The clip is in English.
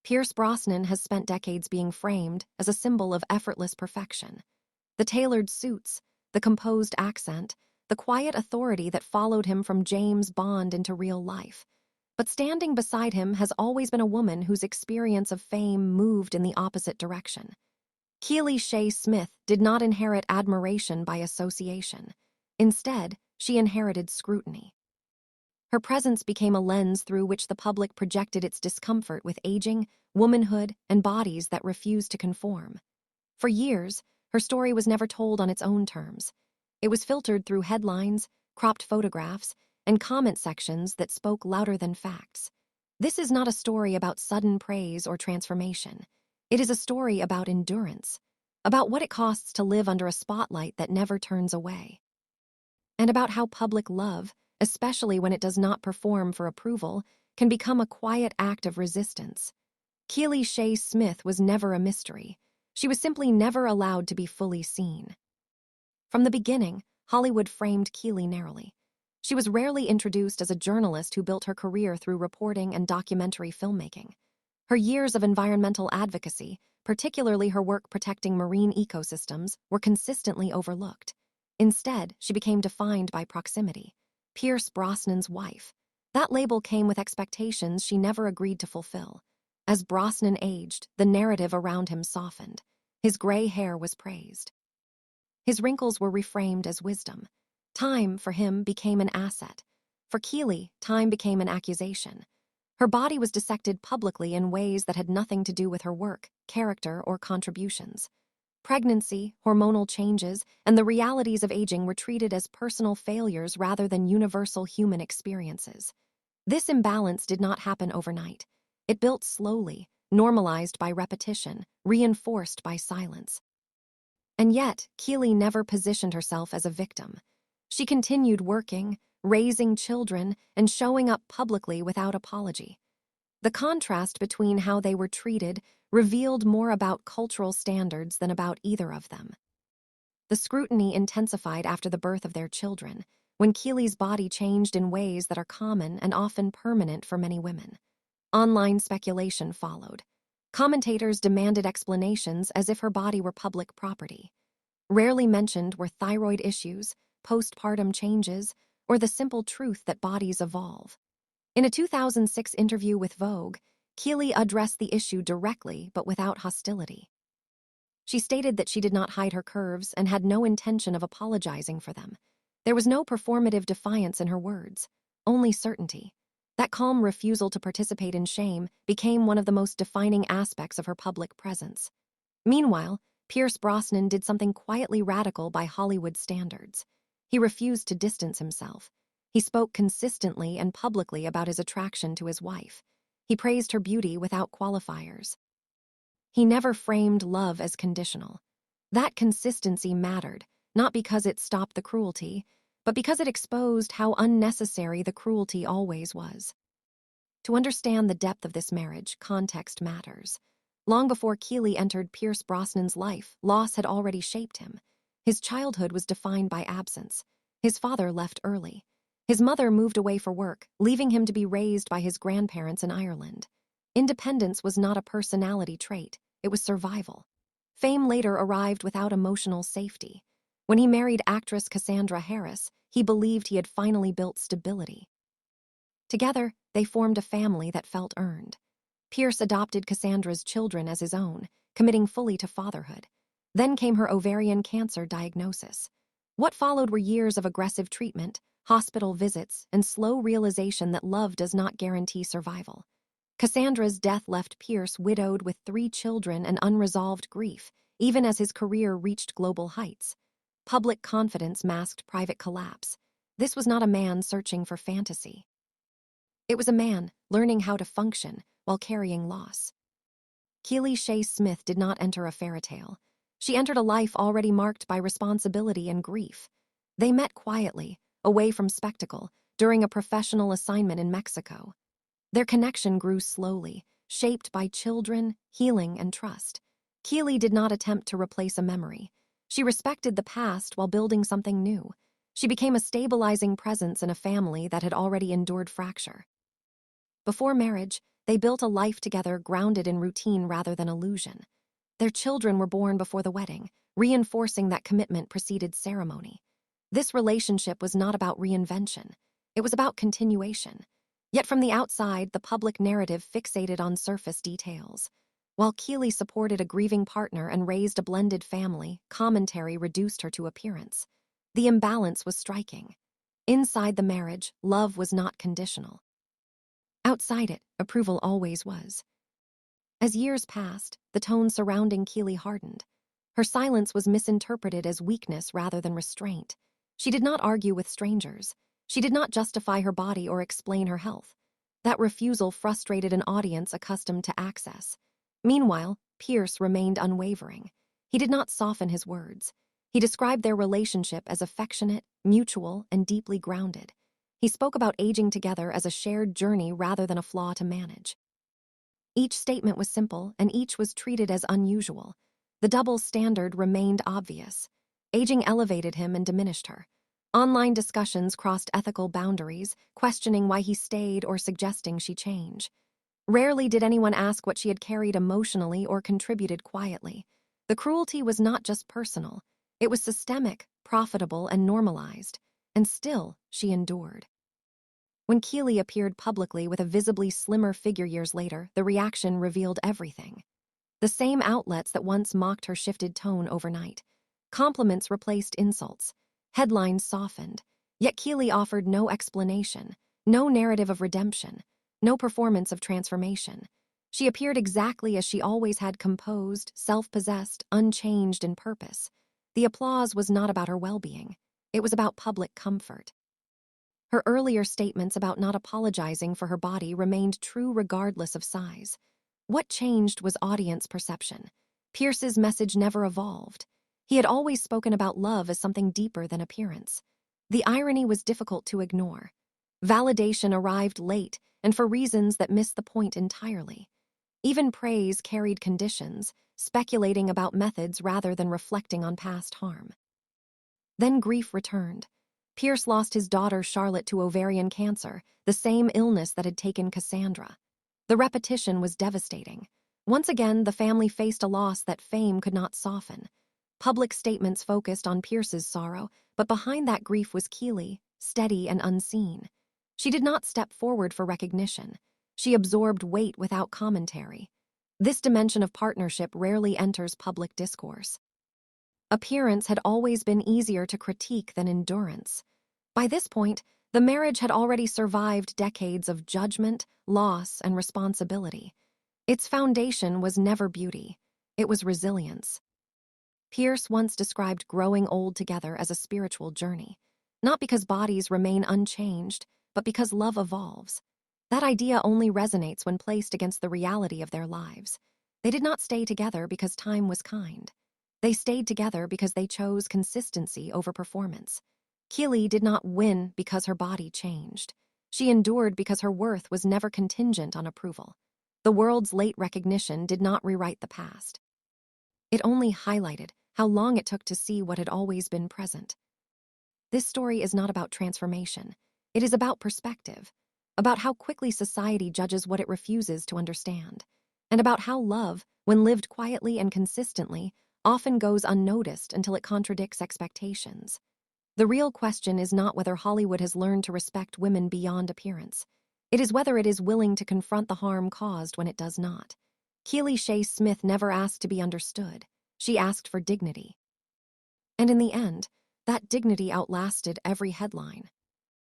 Pierce Brosnan has spent decades being framed as a symbol of effortless perfection. The tailored suits, the composed accent, the quiet authority that followed him from James Bond into real life. But standing beside him has always been a woman whose experience of fame moved in the opposite direction. Keely Shaye Smith did not inherit admiration by association. Instead, she inherited scrutiny. Her presence became a lens through which the public projected its discomfort with aging, womanhood, and bodies that refused to conform. For years, her story was never told on its own terms. It was filtered through headlines, cropped photographs, and comment sections that spoke louder than facts. This is not a story about sudden praise or transformation. It is a story about endurance, about what it costs to live under a spotlight that never turns away, and about how public love, especially when it does not perform for approval, can become a quiet act of resistance. Keely Shaye Smith was never a mystery. She was simply never allowed to be fully seen. From the beginning, Hollywood framed Keely narrowly. She was rarely introduced as a journalist who built her career through reporting and documentary filmmaking. Her years of environmental advocacy, particularly her work protecting marine ecosystems, were consistently overlooked. Instead, she became defined by proximity. Pierce Brosnan's wife. That label came with expectations she never agreed to fulfill. As Brosnan aged, the narrative around him softened. His gray hair was praised. His wrinkles were reframed as wisdom. Time, for him, became an asset. For Keely, time became an accusation. Her body was dissected publicly in ways that had nothing to do with her work, character, or contributions. Pregnancy, hormonal changes, and the realities of aging were treated as personal failures rather than universal human experiences. This imbalance did not happen overnight. It built slowly, normalized by repetition, reinforced by silence. And yet, Keely never positioned herself as a victim. She continued working, raising children, and showing up publicly without apology. The contrast between how they were treated revealed more about cultural standards than about either of them. The scrutiny intensified after the birth of their children, when Keely's body changed in ways that are common and often permanent for many women. Online speculation followed. Commentators demanded explanations as if her body were public property. Rarely mentioned were thyroid issues, postpartum changes, or the simple truth that bodies evolve. In a 2006 interview with Vogue, Keely addressed the issue directly but without hostility. She stated that she did not hide her curves and had no intention of apologizing for them. There was no performative defiance in her words, only certainty. That calm refusal to participate in shame became one of the most defining aspects of her public presence. Meanwhile, Pierce Brosnan did something quietly radical by Hollywood standards. He refused to distance himself. He spoke consistently and publicly about his attraction to his wife. He praised her beauty without qualifiers. He never framed love as conditional. That consistency mattered, not because it stopped the cruelty, but because it exposed how unnecessary the cruelty always was. To understand the depth of this marriage, context matters. Long before Keely entered Pierce Brosnan's life, loss had already shaped him. His childhood was defined by absence. His father left early. His mother moved away for work, leaving him to be raised by his grandparents in Ireland. Independence was not a personality trait, it was survival. Fame later arrived without emotional safety. When he married actress Cassandra Harris, he believed he had finally built stability. Together, they formed a family that felt earned. Pierce adopted Cassandra's children as his own, committing fully to fatherhood. Then came her ovarian cancer diagnosis. What followed were years of aggressive treatment, hospital visits, and slow realization that love does not guarantee survival. Cassandra's death left Pierce widowed with 3 children and unresolved grief, even as his career reached global heights. Public confidence masked private collapse. This was not a man searching for fantasy. It was a man learning how to function while carrying loss. Keely Shaye Smith did not enter a fairy tale. She entered a life already marked by responsibility and grief. They met quietly, away from spectacle, during a professional assignment in Mexico. Their connection grew slowly, shaped by children, healing, and trust. Keely did not attempt to replace a memory. She respected the past while building something new. She became a stabilizing presence in a family that had already endured fracture. Before marriage, They built a life together grounded in routine rather than illusion. Their children were born before the wedding, reinforcing that commitment preceded ceremony. This relationship was not about reinvention. It was about continuation. Yet from the outside, the public narrative fixated on surface details. While Keely supported a grieving partner and raised a blended family, commentary reduced her to appearance. The imbalance was striking. Inside the marriage, love was not conditional. Outside it, approval always was. As years passed, the tone surrounding Keely hardened. Her silence was misinterpreted as weakness rather than restraint. She did not argue with strangers. She did not justify her body or explain her health. That refusal frustrated an audience accustomed to access. Meanwhile, Pierce remained unwavering. He did not soften his words. He described their relationship as affectionate, mutual, and deeply grounded. He spoke about aging together as a shared journey rather than a flaw to manage. Each statement was simple, and each was treated as unusual. The double standard remained obvious. Aging elevated him and diminished her. Online discussions crossed ethical boundaries, questioning why he stayed or suggesting she change. Rarely did anyone ask what she had carried emotionally or contributed quietly. The cruelty was not just personal. It was systemic, profitable, and normalized. And still, she endured. When Keely appeared publicly with a visibly slimmer figure years later, the reaction revealed everything. The same outlets that once mocked her shifted tone overnight. Compliments replaced insults. Headlines softened. Yet Keely offered no explanation, no narrative of redemption, no performance of transformation. She appeared exactly as she always had, composed, self-possessed, unchanged in purpose. The applause was not about her well-being. It was about public comfort. Her earlier statements about not apologizing for her body remained true regardless of size. What changed was audience perception. Pierce's message never evolved. He had always spoken about love as something deeper than appearance. The irony was difficult to ignore. Validation arrived late, and for reasons that missed the point entirely. Even praise carried conditions, speculating about methods rather than reflecting on past harm. Then grief returned. Pierce lost his daughter Charlotte to ovarian cancer, the same illness that had taken Cassandra. The repetition was devastating. Once again, the family faced a loss that fame could not soften. Public statements focused on Pierce's sorrow, but behind that grief was Keely, steady and unseen. She did not step forward for recognition. She absorbed weight without commentary. This dimension of partnership rarely enters public discourse. Appearance had always been easier to critique than endurance. By this point, the marriage had already survived decades of judgment, loss, and responsibility. Its foundation was never beauty. It was resilience. Pierce once described growing old together as a spiritual journey, not because bodies remain unchanged, but because love evolves. That idea only resonates when placed against the reality of their lives. They did not stay together because time was kind. They stayed together because they chose consistency over performance. Keely did not win because her body changed. She endured because her worth was never contingent on approval. The world's late recognition did not rewrite the past. It only highlighted how long it took to see what had always been present. This story is not about transformation. It is about perspective, about how quickly society judges what it refuses to understand, and about how love, when lived quietly and consistently, often goes unnoticed until it contradicts expectations. The real question is not whether Hollywood has learned to respect women beyond appearance. It is whether it is willing to confront the harm caused when it does not. Keely Shaye Smith never asked to be understood. She asked for dignity. And in the end, that dignity outlasted every headline.